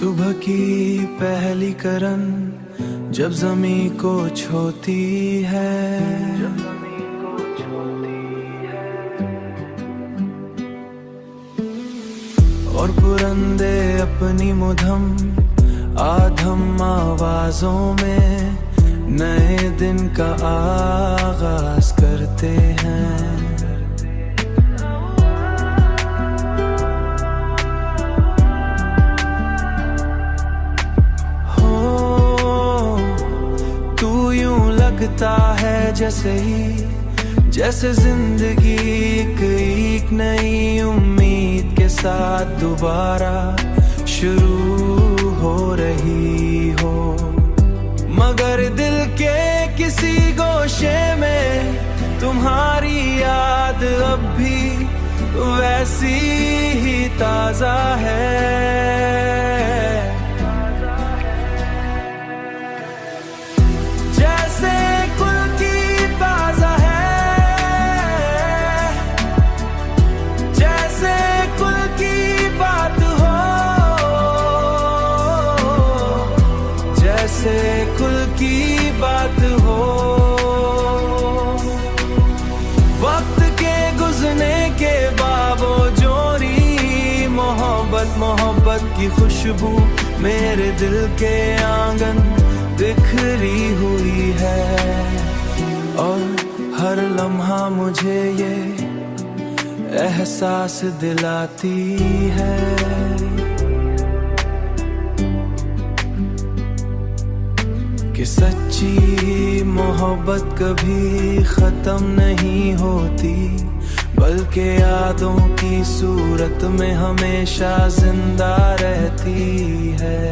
सुबह की पहली करन जब ज़मीं को छूती है, और पुरंदे अपनी मुधम आधम आवाजों में नए दिन का आगाज करते हैं। लगता है जैसे जिंदगी एक नई उम्मीद के साथ दोबारा शुरू हो रही हो, मगर दिल के किसी गोशे में तुम्हारी याद अब भी वैसी ही ताजा है। से कुल की बात हो, वक्त के गुजरने के बावजूद मोहब्बत की खुशबू मेरे दिल के आंगन बिखरी हुई है, और हर लम्हा मुझे ये एहसास दिलाती है कि सच्ची मोहब्बत कभी खत्म नहीं होती, बल्कि यादों की सूरत में हमेशा जिंदा रहती है।